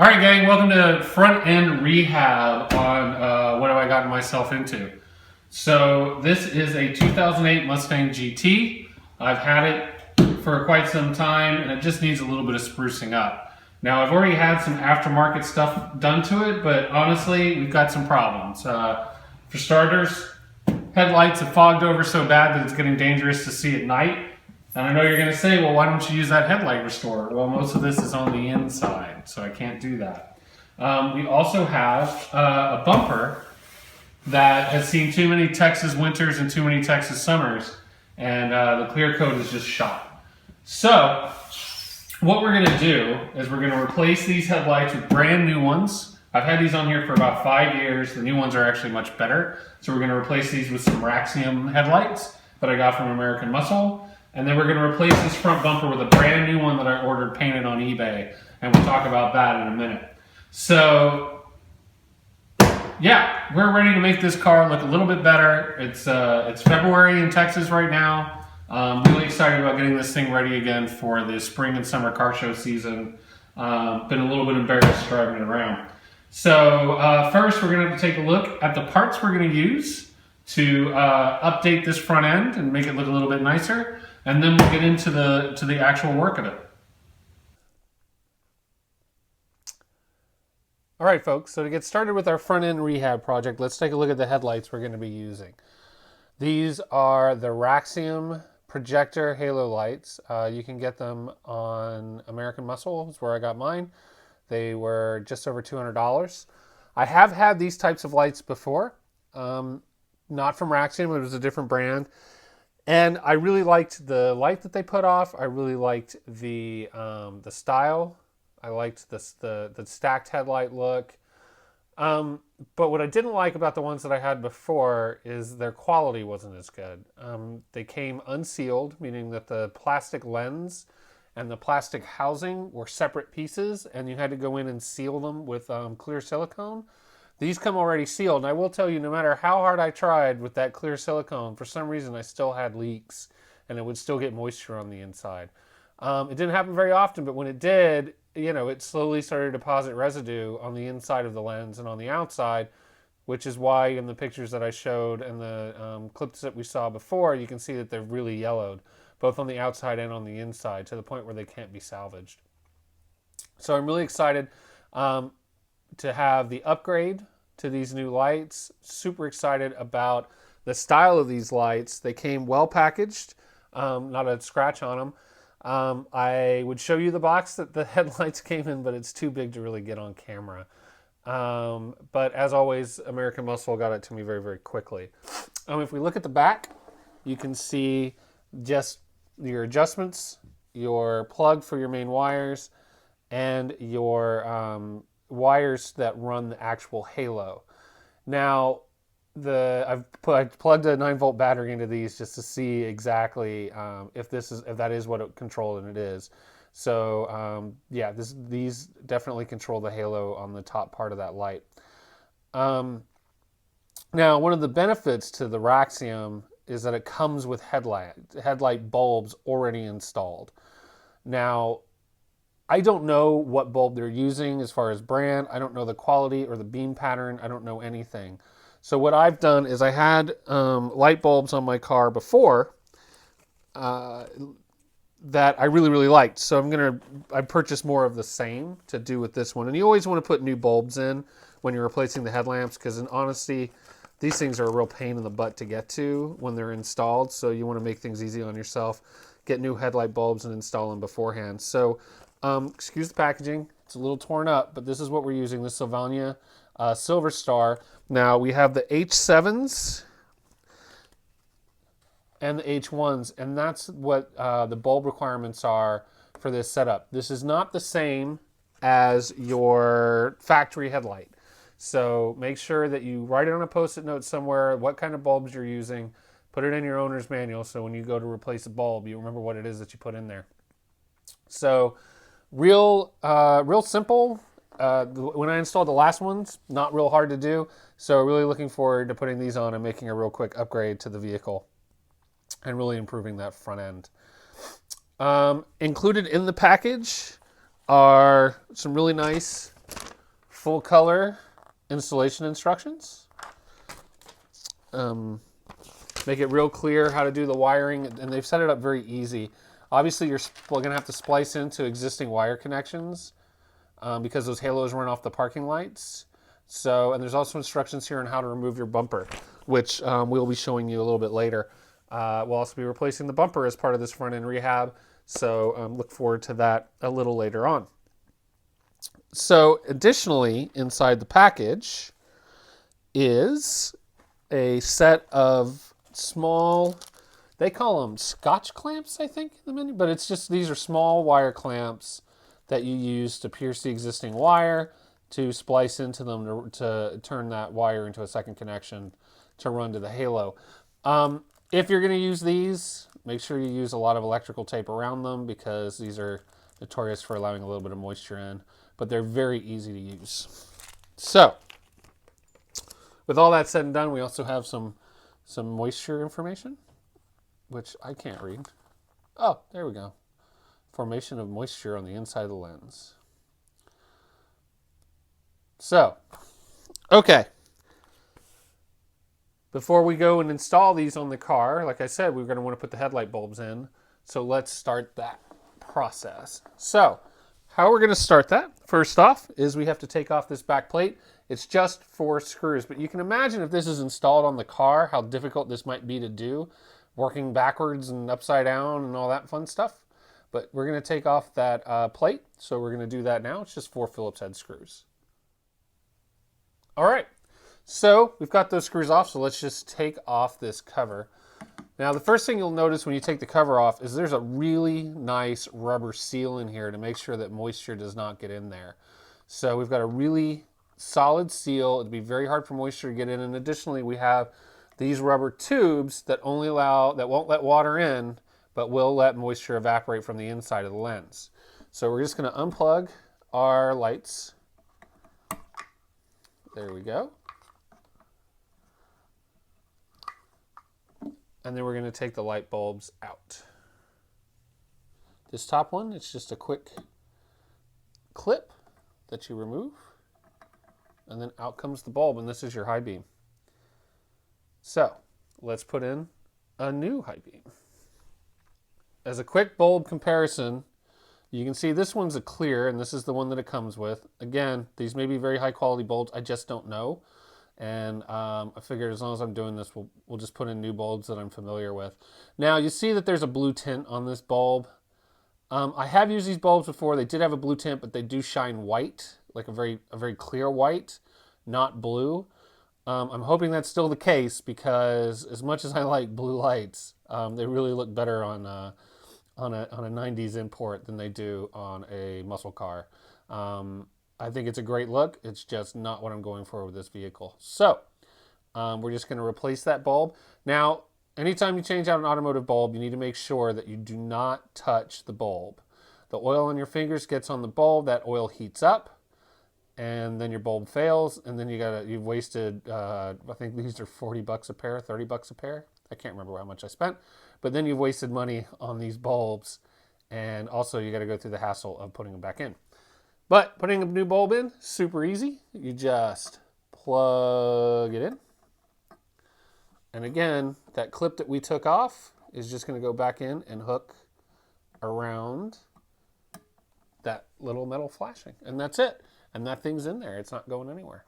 All right, gang, welcome to Front End Rehab on what have I gotten myself into. So this is a 2008 Mustang GT. I've had it for quite some time and it just needs a little bit of sprucing up. Now I've already had some aftermarket stuff done to it, but honestly, we've got some problems. For starters, headlights have fogged over so bad that it's getting dangerous to see at night. And I know you're going to say, well, why don't you use that headlight restorer? Well, most of this is on the inside, so I can't do that. We also have a bumper that has seen too many Texas winters and too many Texas summers, and the clear coat is just shot. So what we're going to do is we're going to replace these headlights with brand new ones. I've had these on here for about 5 years. The new ones are actually much better. So we're going to replace these with some Raxium headlights that I got from American Muscle. And then we're going to replace this front bumper with a brand new one that I ordered painted on eBay. And we'll talk about that in a minute. So, yeah, we're ready to make this car look a little bit better. It's February in Texas right now. Really excited about getting this thing ready again for the spring and summer car show season. Been a little bit embarrassed driving it around. So first we're going to have to take a look at the parts we're going to use to update this front end and make it look a little bit nicer. And then we'll get into the actual work of it. All right, folks, so to get started with our front end rehab project, let's take a look at the headlights we're going to be using. These are the Raxium projector halo lights. You can get them on American Muscle, is where I got mine. They were just over $200. I have had these types of lights before, not from Raxium, it was a different brand. And I really liked the light that they put off. I really liked the style. I liked the stacked headlight look. But what I didn't like about the ones that I had before is their quality wasn't as good. They came unsealed, meaning that the plastic lens and the plastic housing were separate pieces, and you had to go in and seal them with clear silicone. These come already sealed, and I will tell you, no matter how hard I tried with that clear silicone, for some reason I still had leaks, and it would still get moisture on the inside. It didn't happen very often, but when it did, you know, it slowly started to deposit residue on the inside of the lens and on the outside, which is why in the pictures that I showed and the clips that we saw before, you can see that they're really yellowed, both on the outside and on the inside, to the point where they can't be salvaged. So I'm really excited to have the upgrade to these new lights. Super excited about the style of these lights. They came well packaged, not a scratch on them. I would show you the box that the headlights came in, but it's too big to really get on camera. But as always, American Muscle got it to me very, very quickly. If we look at the back, you can see just your adjustments, your plug for your main wires, and your wires that run the actual halo. Now, I plugged a 9-volt battery into these just to see exactly if that is what it controlled, and it is. So yeah, these definitely control the halo on the top part of that light. Now, one of the benefits to the Raxium is that it comes with headlight bulbs already installed. Now, I don't know what bulb they're using as far as brand. I don't know the quality or the beam pattern. I don't know anything. So what I've done is I had light bulbs on my car before that I really, really liked. So I purchased more of the same to do with this one. And you always want to put new bulbs in when you're replacing the headlamps, because in honesty, these things are a real pain in the butt to get to when they're installed. So you want to make things easy on yourself. Get new headlight bulbs and install them beforehand. So excuse the packaging. It's a little torn up, but this is what we're using, the Sylvania Silver Star. Now, we have the H7s and the H1s, and that's what the bulb requirements are for this setup. This is not the same as your factory headlight. So make sure that you write it on a Post-it note somewhere, what kind of bulbs you're using. Put it in your owner's manual, so when you go to replace a bulb, you remember what it is that you put in there. So real simple. When I installed the last ones, not real hard to do. So really looking forward to putting these on and making a real quick upgrade to the vehicle and really improving that front end. Included in the package are some really nice full color installation instructions. Make it real clear how to do the wiring, and they've set it up very easy. Obviously, you're going to have to splice into existing wire connections because those halos run off the parking lights. So, and there's also instructions here on how to remove your bumper, which we'll be showing you a little bit later. We'll also be replacing the bumper as part of this front end rehab. So look forward to that a little later on. So additionally, inside the package is a set of small, they call them Scotch clamps, I think, in the menu, but it's just, these are small wire clamps that you use to pierce the existing wire, to splice into them to turn that wire into a second connection to run to the halo. If you're going to use these, make sure you use a lot of electrical tape around them because these are notorious for allowing a little bit of moisture in, but they're very easy to use. So, with all that said and done, we also have some moisture information, which I can't read. Oh, there we go. Formation of moisture on the inside of the lens. So, okay. Before we go and install these on the car, like I said, we're going to want to put the headlight bulbs in. So let's start that process. So, how we're going to start that, first off, is we have to take off this back plate. It's just 4 screws, but you can imagine if this is installed on the car, how difficult this might be to do, working backwards and upside down and all that fun stuff. But we're going to take off that plate, so we're going to do that now. It's just 4 Phillips head screws. All right, so we've got those screws off, so let's just take off this cover. Now, the first thing you'll notice when you take the cover off is there's a really nice rubber seal in here to make sure that moisture does not get in there. So we've got a really solid seal. It'd be very hard for moisture to get in. And additionally, we have these rubber tubes that won't let water in, but will let moisture evaporate from the inside of the lens. So we're just going to unplug our lights. There we go. And then we're going to take the light bulbs out. This top one, it's just a quick clip that you remove. And then out comes the bulb, and this is your high beam. So let's put in a new high beam. As a quick bulb comparison, you can see this one's a clear, and this is the one that it comes with. Again, these may be very high quality bulbs. I just don't know. And I figured as long as I'm doing this, we'll just put in new bulbs that I'm familiar with. Now, you see that there's a blue tint on this bulb. I have used these bulbs before. They did have a blue tint, but they do shine white, like a very clear white, not blue. I'm hoping that's still the case because as much as I like blue lights, they really look better on a 90s import than they do on a muscle car. I think it's a great look. It's just not what I'm going for with this vehicle. So we're just going to replace that bulb. Now, anytime you change out an automotive bulb, you need to make sure that you do not touch the bulb. The oil on your fingers gets on the bulb, that oil heats up, and then your bulb fails, and then you've wasted, I think these are $40 a pair, $30 a pair. I can't remember how much I spent, but then you've wasted money on these bulbs, and also you got to go through the hassle of putting them back in. But putting a new bulb in, super easy. You just plug it in. And again, that clip that we took off is just going to go back in and hook around that little metal flashing. And that's it. And that thing's in there. It's not going anywhere.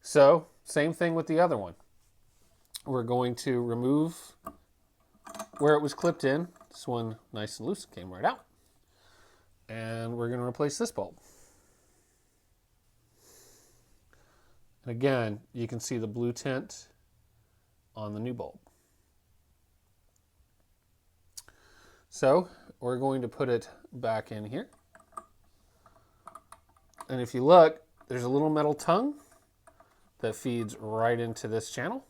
So, same thing with the other one. We're going to remove where it was clipped in. This one, nice and loose, came right out. And we're going to replace this bulb. And again, you can see the blue tint on the new bulb. So we're going to put it back in here. And if you look, there's a little metal tongue that feeds right into this channel.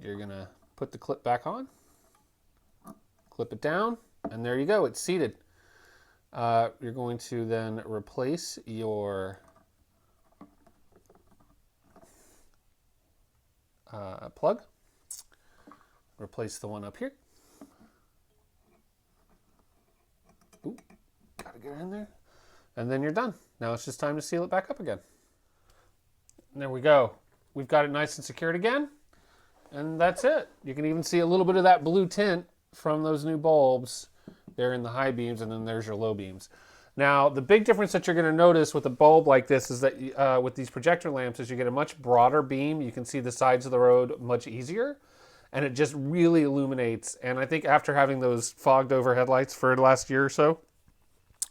You're going to put the clip back on, clip it down, and there you go, it's seated. You're going to then replace your plug. Replace the one up here. Ooh, gotta get in there. and then you're done. Now it's just time to seal it back up again. And there we go. We've got it nice and secured again, and that's it. You can even see a little bit of that blue tint from those new bulbs there in the high beams, and then there's your low beams. Now, the big difference that you're going to notice with a bulb like this is that with these projector lamps is you get a much broader beam. You can see the sides of the road much easier, and it just really illuminates. And I think after having those fogged over headlights for the last year or so,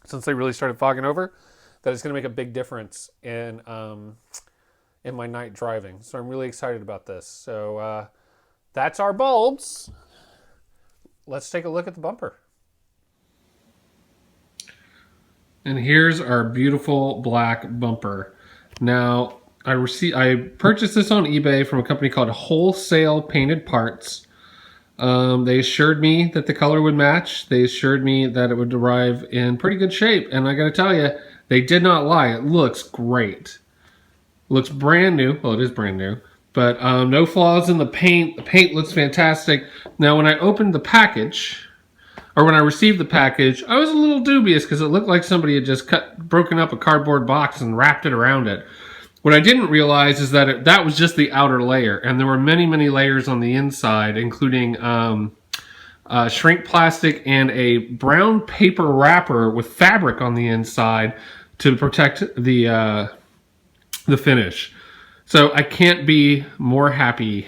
since they really started fogging over, that it's going to make a big difference in my night driving. So I'm really excited about this. So that's our bulbs. Let's take a look at the bumper. And here's our beautiful black bumper. Now, I purchased this on eBay from a company called Wholesale Painted Parts. They assured me that the color would match. They assured me that it would arrive in pretty good shape. And I gotta tell you, they did not lie. It looks great. It looks brand new. Well, it is brand new. But no flaws in the paint. The paint looks fantastic. Now, when I opened the package, or when I received the package, I was a little dubious because it looked like somebody had just broken up a cardboard box and wrapped it around it. What I didn't realize is that that was just the outer layer, and there were many, many layers on the inside, including shrink plastic and a brown paper wrapper with fabric on the inside to protect the finish. So I can't be more happy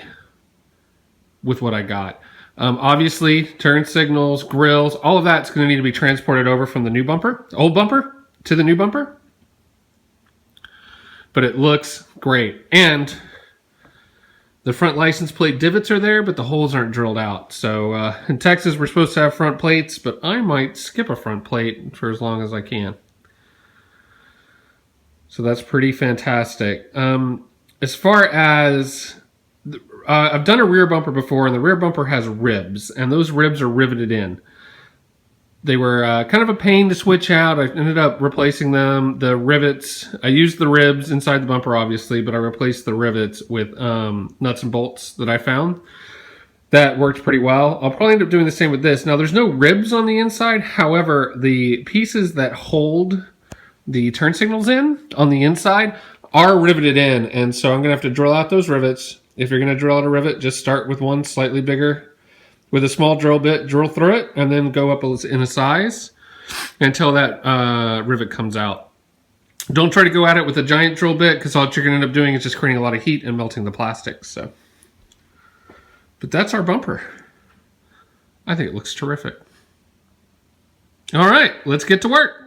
with what I got. Obviously, turn signals, grills, all of that's going to need to be transported over from the new bumper, old bumper, to the new bumper. But it looks great. And the front license plate divots are there, but the holes aren't drilled out. So in Texas, we're supposed to have front plates, but I might skip a front plate for as long as I can. So that's pretty fantastic. As far as I've done a rear bumper before, and the rear bumper has ribs, and those ribs are riveted in. They were kind of a pain to switch out. I ended up replacing them. The rivets, I used the ribs inside the bumper, obviously, but I replaced the rivets with nuts and bolts that I found. That worked pretty well. I'll probably end up doing the same with this. Now, there's no ribs on the inside. However, the pieces that hold the turn signals in on the inside are riveted in, and so I'm going to have to drill out those rivets. If you're going to drill out a rivet, just start with one slightly bigger. With a small drill bit, drill through it, and then go up in a size until that rivet comes out. Don't try to go at it with a giant drill bit, because all you're going to end up doing is just creating a lot of heat and melting the plastic. So, but that's our bumper. I think it looks terrific. All right, let's get to work.